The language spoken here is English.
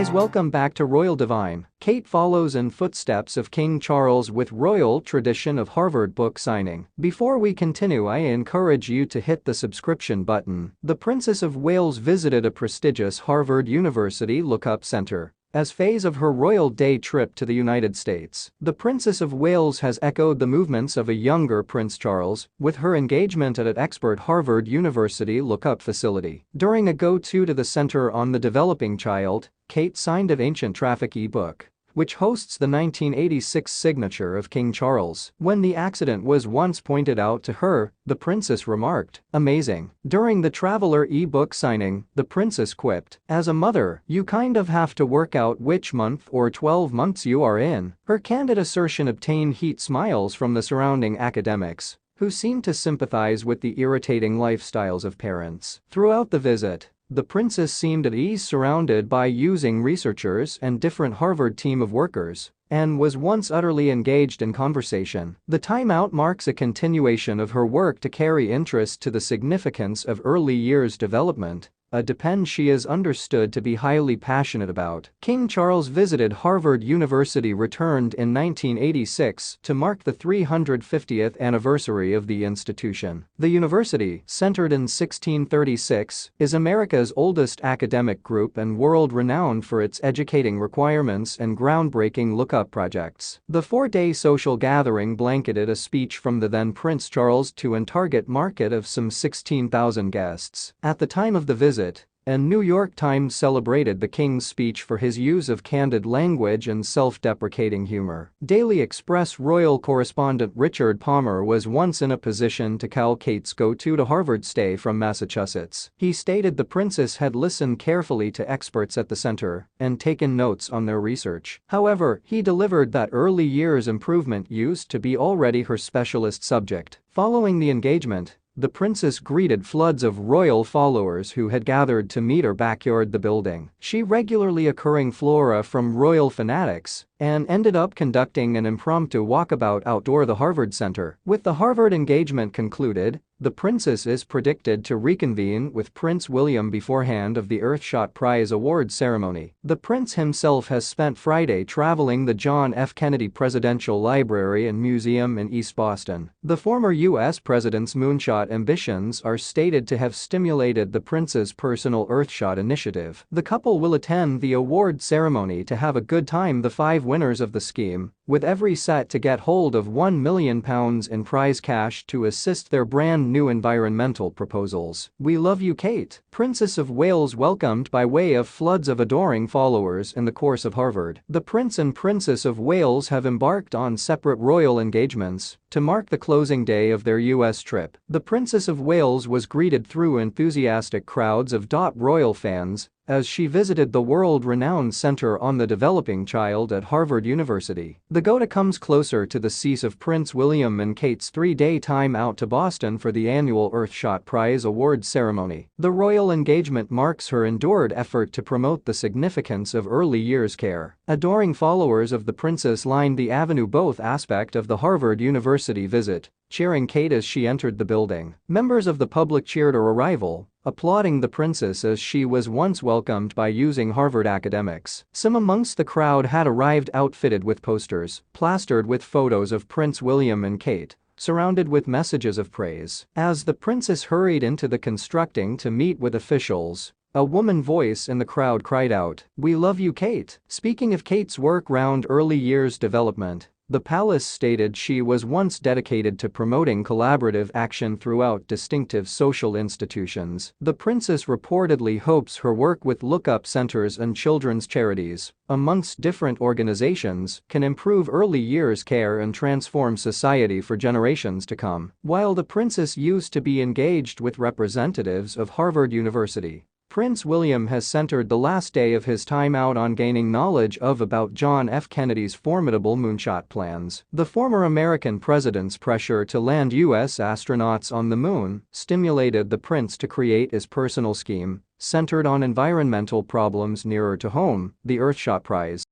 Please welcome back to Royal Divine. Kate follows in footsteps of King Charles with royal tradition of Harvard book signing. Before we continue, I encourage you to hit the subscription button. The Princess of Wales visited a prestigious Harvard University Lookup Center as phase of her royal day trip to the United States. The Princess of Wales has echoed the movements of a younger Prince Charles with her engagement at an expert Harvard University lookup facility. During a go-to to the Center on the Developing Child, Kate signed an ancient traffic e-book, which hosts the 1986 signature of King Charles. When the accident was once pointed out to her, the princess remarked, "Amazing." During the Traveler e-book signing, the princess quipped, "As a mother, you kind of have to work out which month or 12 months you are in." Her candid assertion obtained heat smiles from the surrounding academics, who seemed to sympathize with the irritating lifestyles of parents. Throughout the visit, the princess seemed at ease surrounded by using researchers and different Harvard team of workers, and was once utterly engaged in conversation. The timeout marks a continuation of her work to carry interest to the significance of early years development, a depend she is understood to be highly passionate about. King Charles visited Harvard University returned in 1986 to mark the 350th anniversary of the institution. The university, centered in 1636, is America's oldest academic group and world-renowned for its educating requirements and groundbreaking lookup projects. The four-day social gathering blanketed a speech from the then Prince Charles to a target market of some 16,000 guests. At the time of the visit, and New York Times celebrated the King's speech for his use of candid language and self-deprecating humor. Daily Express royal correspondent Richard Palmer was once in a position to call Kate's go-to to Harvard stay from Massachusetts. He stated the princess had listened carefully to experts at the center and taken notes on their research. However, he delivered that early years improvement used to be already her specialist subject. Following the engagement, the princess greeted floods of royal followers who had gathered to meet her backyard the building. She regularly occurring flora from royal fanatics and ended up conducting an impromptu walkabout outdoor the Harvard Center. With the Harvard engagement concluded, the princess is predicted to reconvene with Prince William beforehand of the Earthshot Prize award ceremony. The prince himself has spent Friday traveling the John F. Kennedy Presidential Library and Museum in East Boston. The former U.S. president's moonshot ambitions are stated to have stimulated the prince's personal Earthshot initiative. The couple will attend the award ceremony to have a good time. The five winners of the scheme, with every set to get hold of £1 million in prize cash to assist their brand new environmental proposals. We love you, Kate. Princess of Wales welcomed by way of floods of adoring followers in the course of Harvard. The Prince and Princess of Wales have embarked on separate royal engagements to mark the closing day of their U.S. trip. The Princess of Wales was greeted through enthusiastic crowds of royal fans as she visited the world-renowned Center on the Developing Child at Harvard University. The go-to comes closer to the cease of Prince William and Kate's three-day time out to Boston for the annual Earthshot Prize award ceremony. The royal engagement marks her endured effort to promote the significance of early years care. Adoring followers of the princess lined the avenue both aspect of the Harvard University visit, cheering Kate as she entered the building. Members of the public cheered her arrival, applauding the princess as she was once welcomed by using Harvard academics. Some amongst the crowd had arrived outfitted with posters, plastered with photos of Prince William and Kate, surrounded with messages of praise. As the princess hurried into the constructing to meet with officials, a woman voice in the crowd cried out, "We love you, Kate." Speaking of Kate's work round early years development, the palace stated she was once dedicated to promoting collaborative action throughout distinctive social institutions. The princess reportedly hopes her work with lookup centers and children's charities, amongst different organizations, can improve early years care and transform society for generations to come. While the princess used to be engaged with representatives of Harvard University, Prince William has centered the last day of his time out on gaining knowledge of about John F. Kennedy's formidable moonshot plans. The former American president's pressure to land U.S. astronauts on the moon stimulated the prince to create his personal scheme, centered on environmental problems nearer to home, the Earthshot Prize.